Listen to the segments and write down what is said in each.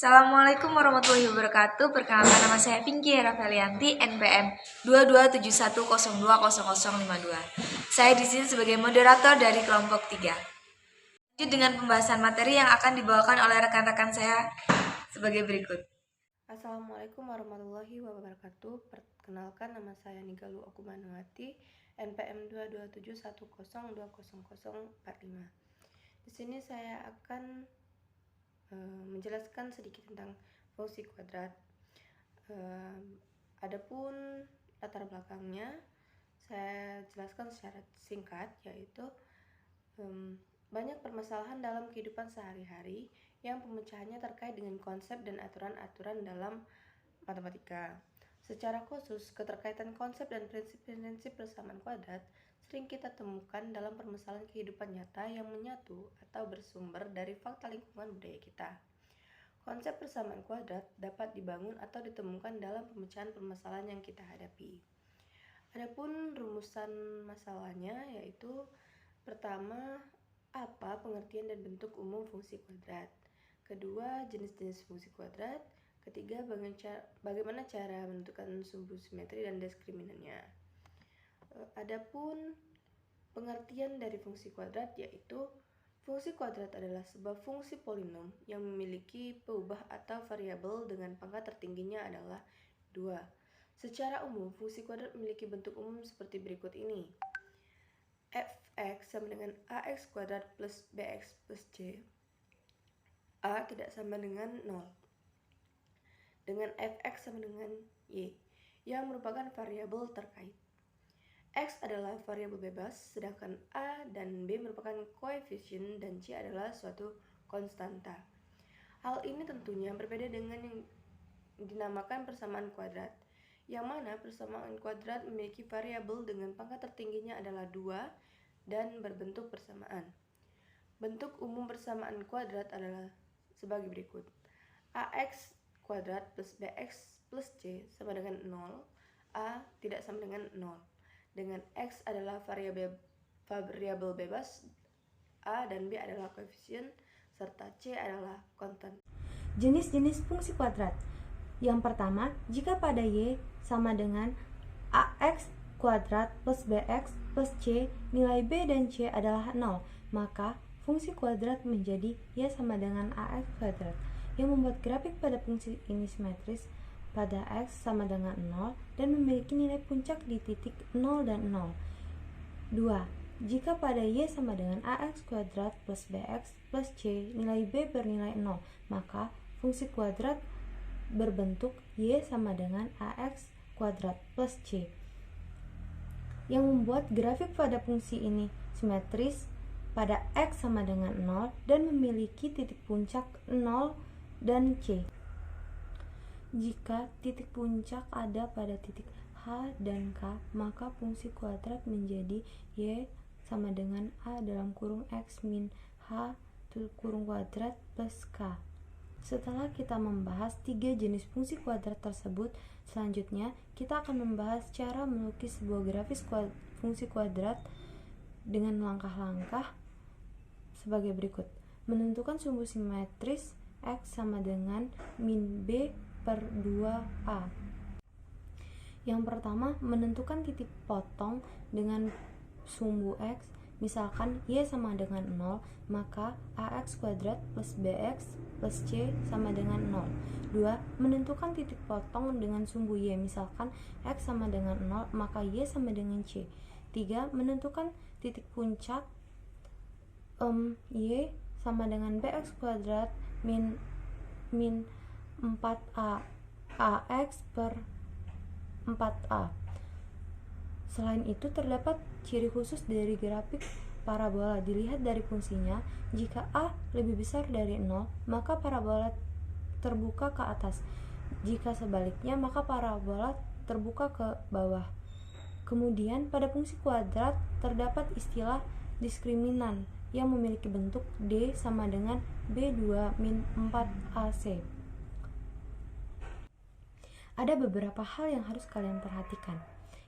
Assalamualaikum warahmatullahi wabarakatuh. Perkenalkan, nama saya Pinky Rafelianti, NPM 2271020052. Saya di sini sebagai moderator dari kelompok 3. Lanjut dengan pembahasan materi yang akan dibawakan oleh rekan-rekan saya sebagai berikut. Assalamualaikum warahmatullahi wabarakatuh. Perkenalkan, nama saya Nigalu Okumanawati, NPM 2271020045. Di sini saya akan menjelaskan sedikit tentang fungsi kuadrat. Adapun latar belakangnya saya jelaskan secara singkat, yaitu banyak permasalahan dalam kehidupan sehari-hari yang pemecahannya terkait dengan konsep dan aturan-aturan dalam matematika. Secara khusus, keterkaitan konsep dan prinsip-prinsip persamaan kuadrat sering kita temukan dalam permasalahan kehidupan nyata yang menyatu atau bersumber dari fakta lingkungan budaya kita. Konsep persamaan kuadrat dapat dibangun atau ditemukan dalam pemecahan permasalahan yang kita hadapi. Adapun rumusan masalahnya yaitu pertama, apa pengertian dan bentuk umum fungsi kuadrat. Kedua, jenis-jenis fungsi kuadrat. Ketiga, bagaimana cara menentukan sumbu simetri dan diskriminannya. Adapun pengertian dari fungsi kuadrat yaitu fungsi kuadrat adalah sebuah fungsi polinom yang memiliki peubah atau variabel dengan pangkat tertingginya adalah 2. Secara umum, fungsi kuadrat memiliki bentuk umum seperti berikut ini. Fx sama dengan ax kuadrat plus bx plus c. A tidak sama dengan 0. Dengan fx sama dengan y, yang merupakan variabel terkait. X adalah variabel bebas, sedangkan A dan B merupakan koefisien dan C adalah suatu konstanta. Hal ini tentunya berbeda dengan yang dinamakan persamaan kuadrat, yang mana persamaan kuadrat memiliki variabel dengan pangkat tertingginya adalah 2 dan berbentuk persamaan. Bentuk umum persamaan kuadrat adalah sebagai berikut. Ax kuadrat plus bx plus c sama dengan 0, A tidak sama dengan 0. Dengan X adalah variabel bebas, A dan B adalah koefisien, serta C adalah konstan. Jenis-jenis fungsi kuadrat. Yang pertama, jika pada Y sama dengan AX kuadrat plus BX plus C, nilai B dan C adalah 0, maka fungsi kuadrat menjadi Y sama dengan AX kuadrat. Yang membuat grafik pada fungsi ini simetris pada X sama dengan 0 dan memiliki nilai puncak di titik 0 dan 0. 2. Jika pada Y sama dengan AX kuadrat plus BX plus C, nilai B bernilai 0, maka fungsi kuadrat berbentuk Y sama dengan AX kuadrat plus C. Yang membuat grafik pada fungsi ini simetris pada X sama dengan 0 dan memiliki titik puncak 0 dan C. Jika titik puncak ada pada titik H dan K, maka fungsi kuadrat menjadi Y sama dengan A dalam kurung X min H kurung kuadrat plus K. Setelah kita membahas 3 jenis fungsi kuadrat tersebut, selanjutnya kita akan membahas cara melukis sebuah grafis fungsi kuadrat dengan langkah-langkah sebagai berikut. Menentukan sumbu simetris X sama dengan min B per 2A. Yang pertama, menentukan titik potong dengan sumbu X. Misalkan Y sama dengan 0, maka AX kuadrat plus BX plus C sama dengan 0. 2. Menentukan titik potong dengan sumbu Y. Misalkan X sama dengan 0, maka Y sama dengan C. 3. Menentukan titik puncak Y sama dengan BX kuadrat min 4A AX per 4A. Selain itu, terdapat ciri khusus dari grafik parabola. Dilihat dari fungsinya, jika A lebih besar dari 0, maka parabola terbuka ke atas. Jika sebaliknya, maka parabola terbuka ke bawah. Kemudian, pada fungsi kuadrat terdapat istilah diskriminan yang memiliki bentuk D sama dengan B2 min 4AC. Ada beberapa hal yang harus kalian perhatikan.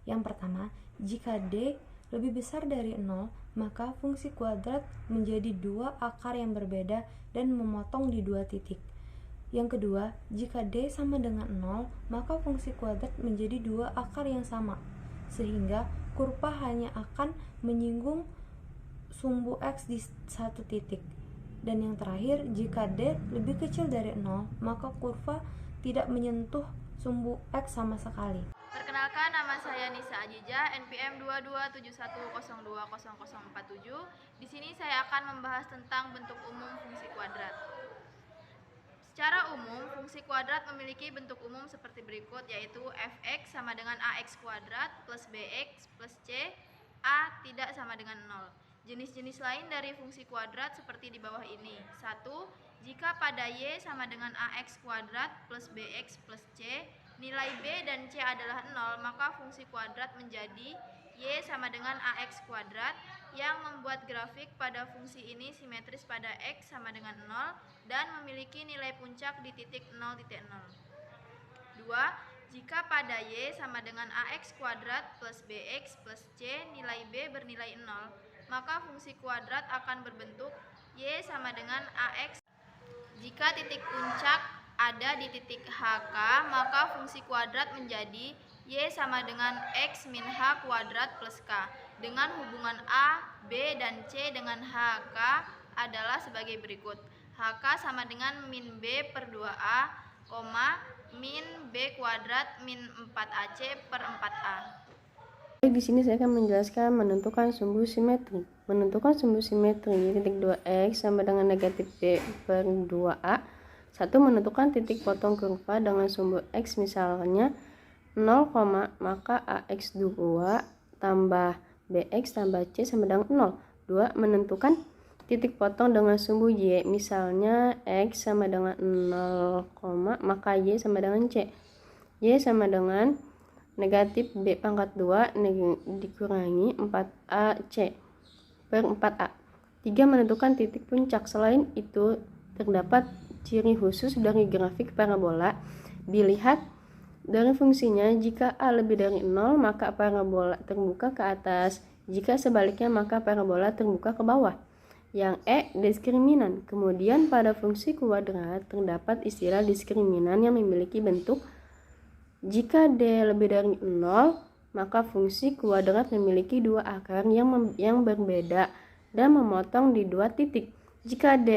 Yang pertama, jika D lebih besar dari 0, maka fungsi kuadrat menjadi 2 akar yang berbeda dan memotong di 2 titik. Yang kedua, jika D sama dengan 0, maka fungsi kuadrat menjadi dua akar yang sama, sehingga kurva hanya akan menyinggung sumbu X di satu titik. Dan yang terakhir, jika D lebih kecil dari 0, maka kurva tidak menyentuh sumbu X sama sekali. Perkenalkan, nama saya Nisa Ajija, NPM 2271020047. Di sini saya akan membahas tentang bentuk umum fungsi kuadrat. Secara umum, fungsi kuadrat memiliki bentuk umum seperti berikut, yaitu fx sama dengan ax kuadrat plus bx plus c, a tidak sama dengan 0. Jenis-jenis lain dari fungsi kuadrat seperti di bawah ini. 1. Jika pada y sama dengan ax kuadrat plus bx plus c, nilai b dan c adalah 0, maka fungsi kuadrat menjadi y sama dengan ax kuadrat, yang membuat grafik pada fungsi ini simetris pada x sama dengan 0 dan memiliki nilai puncak di titik 0,0. 2. Jika pada y sama dengan ax kuadrat plus bx plus c, nilai b bernilai 0, maka fungsi kuadrat akan berbentuk y sama dengan ax. Jika titik puncak ada di titik HK, maka fungsi kuadrat menjadi y sama dengan x min h kuadrat plus k, dengan hubungan a, b, dan c dengan HK adalah sebagai berikut. HK sama dengan min b per 2a, min b kuadrat min 4ac per 4a. Di sini saya akan menjelaskan menentukan sumbu simetri. Menentukan sumbu simetri titik 2x sama dengan negatif b per 2a. 1. Menentukan titik potong kurva dengan sumbu x misalnya 0, maka ax2 tambah bx tambah c sama dengan 0. 2. Menentukan titik potong dengan sumbu y misalnya x sama dengan 0, maka y sama dengan c. Y sama dengan negatif b pangkat 2 dikurangi 4ac per 4a. 3. Menentukan titik puncak. Selain itu, terdapat ciri khusus dari grafik parabola. Dilihat dari fungsinya, jika a lebih dari 0, maka parabola terbuka ke atas. Jika sebaliknya, maka parabola terbuka ke bawah. Yang E, diskriminan. Kemudian pada fungsi kuadrat terdapat istilah diskriminan yang memiliki bentuk jika D lebih dari 0, maka fungsi kuadrat memiliki dua akar yang berbeda dan memotong di dua titik. Jika D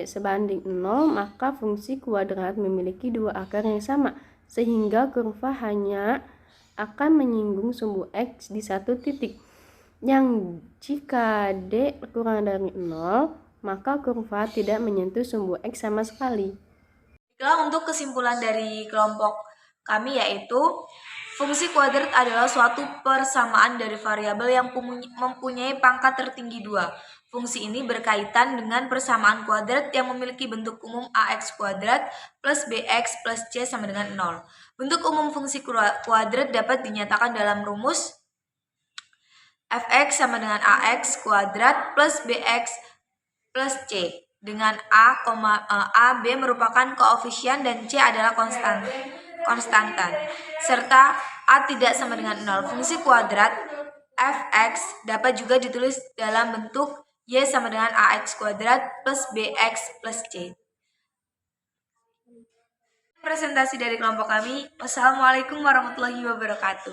sebanding 0, maka fungsi kuadrat memiliki dua akar yang sama, sehingga kurva hanya akan menyinggung sumbu X di satu titik. Yang jika D kurang dari 0, maka kurva tidak menyentuh sumbu X sama sekali. Baiklah, untuk kesimpulan dari kelompok kami yaitu fungsi kuadrat adalah suatu persamaan dari variabel yang mempunyai pangkat tertinggi 2. Fungsi ini berkaitan dengan persamaan kuadrat yang memiliki bentuk umum ax kuadrat plus bx plus c sama dengan 0. Bentuk umum fungsi kuadrat dapat dinyatakan dalam rumus fx sama dengan ax kuadrat plus bx plus c, dengan a, b merupakan koefisien dan c adalah konstantan, serta a tidak sama dengan 0. Fungsi kuadrat fx dapat juga ditulis dalam bentuk y sama dengan ax kuadrat plus bx plus c. Presentasi dari kelompok kami. Wassalamualaikum warahmatullahi wabarakatuh.